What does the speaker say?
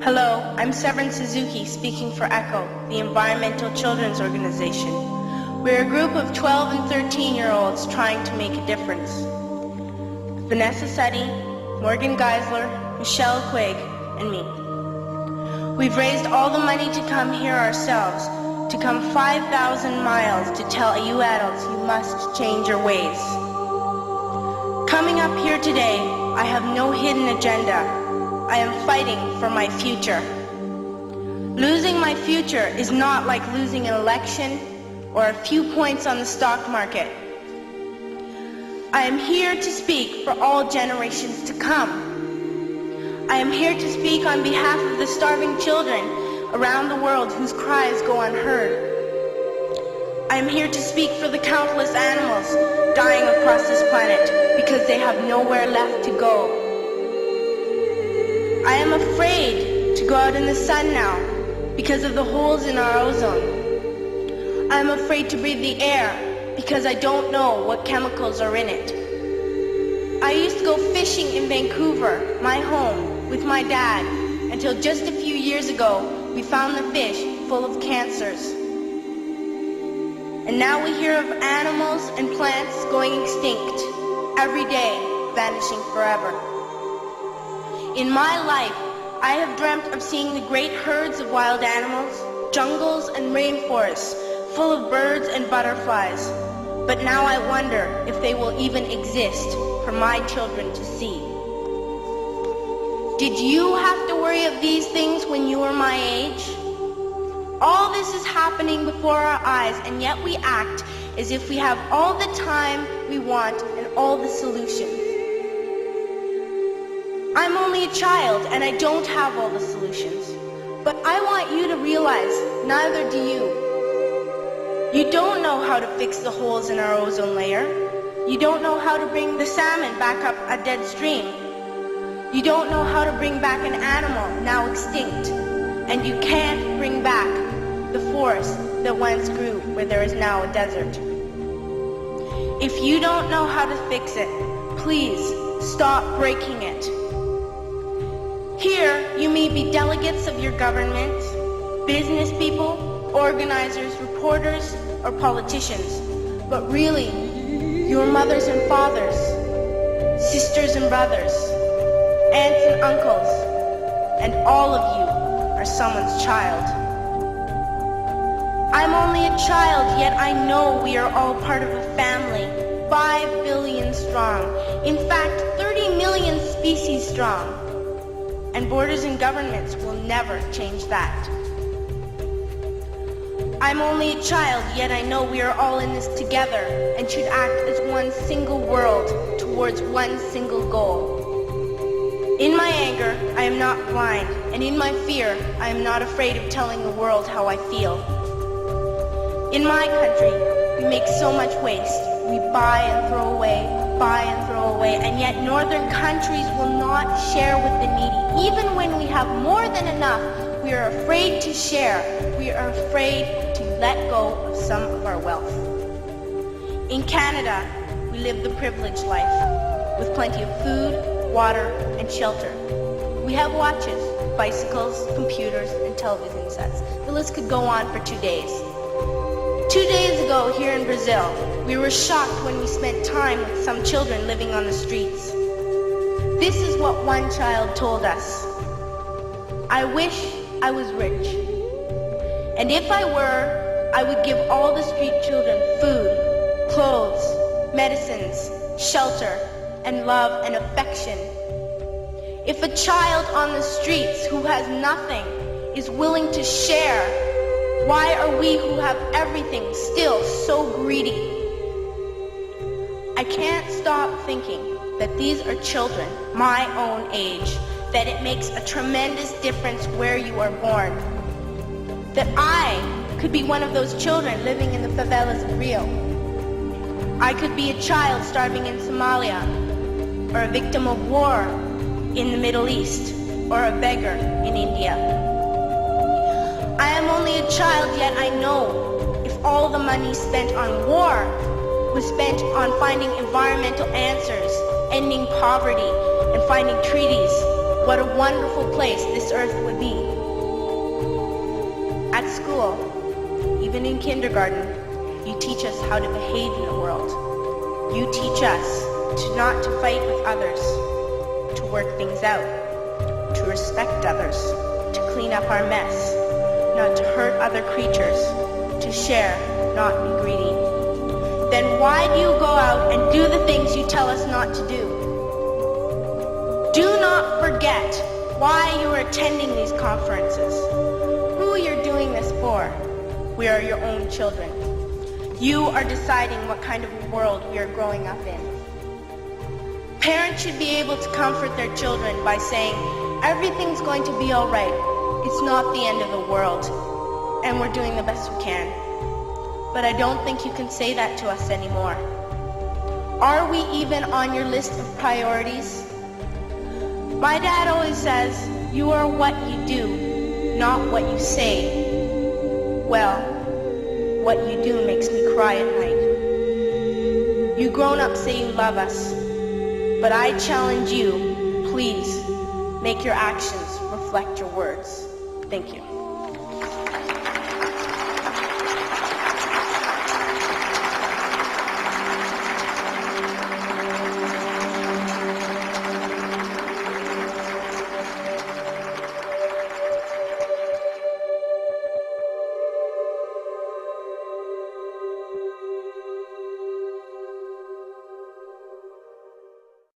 Hello, I'm Servern speaking for ECHO, the Environmental Children's Organization. We're a group of 12 and 13-year-olds trying to make a difference. Vanessa Seti, Morgan Geisler, Michelle Quigg, and me. We've raised all the money to come here ourselves, to come 5,000 miles to tell you adults you must change your ways. Coming up here today, I have no hidden agenda. I am fighting for my future. Losing my future is not like losing an election or a few points on the stock market. I am here to speak for all generations to come. I am here to speak on behalf of the starving children around the world whose cries go unheard. I am here to speak for the countless animals dying across this planet because they have nowhere left to go. I am afraid to go out in the sun now because of the holes in our ozone. I am afraid to breathe the air because I don't know what chemicals are in it. I used to go fishing in Vancouver, my home, with my dad, until just a few years ago we found the fish full of cancers. And now we hear of animals and plants going extinct, every day vanishing forever. In my life, I have dreamt of seeing the great herds of wild animals, jungles and rainforests full of birds and butterflies. But now I wonder if they will even exist for my children to see. Did you have to worry of these things when you were my age? All this is happening before our eyes, and yet we act as if we have all the time we want and all the solutions. I'm only a child and I don't have all the solutions. But I want you to realize, neither do you. You don't know how to fix the holes in our ozone layer. You don't know how to bring the salmon back up a dead stream. You don't know how to bring back an animal now extinct. And you can't bring back the forest that once grew where there is now a desert. If you don't know how to fix it, please stop breaking it. Here, you may be delegates of your government, business people, organizers, reporters, or politicians, but really, your mothers and fathers, sisters and brothers, aunts and uncles, and all of you are someone's child. I'm only a child, yet I know we are all part of a family, 5 billion strong, in fact, 30 million species strong. And borders and governments will never change that. I'm only a child, yet I know we are all in this together and should act as one single world towards one single goal. In my anger, I am not blind, and in my fear, I am not afraid of telling the world how I feel. In my country, we make so much waste. We buy and throw away, and yet northern countries will not share with the needy. Even when we have more than enough, we are afraid to share. We are afraid to let go of some of our wealth. In Canada, we live the privileged life, with plenty of food, water, and shelter. We have watches, bicycles, computers, and television sets. The list could go on for 2 days. 2 days ago, here in Brazil, we were shocked when we spent time with some children living on the streets. This is what one child told us. I wish I was rich. And if I were, I would give all the street children food, clothes, medicines, shelter, and love and affection. If a child on the streets who has nothing is willing to share, why are we who have everything still so greedy? I can't stop thinking that these are children my own age, that it makes a tremendous difference where you are born. That I could be one of those children living in the favelas of Rio. I could be a child starving in Somalia, or a victim of war in the Middle East, or a beggar in India. I am only a child, yet I know if all the money spent on war was spent on finding environmental answers, ending poverty, and finding treaties what a wonderful place this earth would be. At school, even in kindergarten, you teach us how to behave in the world. You teach us not to fight with others, to work things out, to respect others, to clean up our mess, not to hurt other creatures, to share, not be greedy. Then why do you go out and do the things you tell us not to do? Do not forget why you are attending these conferences, who you're doing this for. We are your own children. You are deciding what kind of world we are growing up in. Parents should be able to comfort their children by saying, everything's going to be all right. It's not the end of the world, and we're doing the best we can. But I don't think you can say that to us anymore. Are we even on your list of priorities? My dad always says, you are what you do, not what you say. Well, what you do makes me cry at night. You grown-ups say you love us, but I challenge you, please, make your actions reflect your words. Thank you.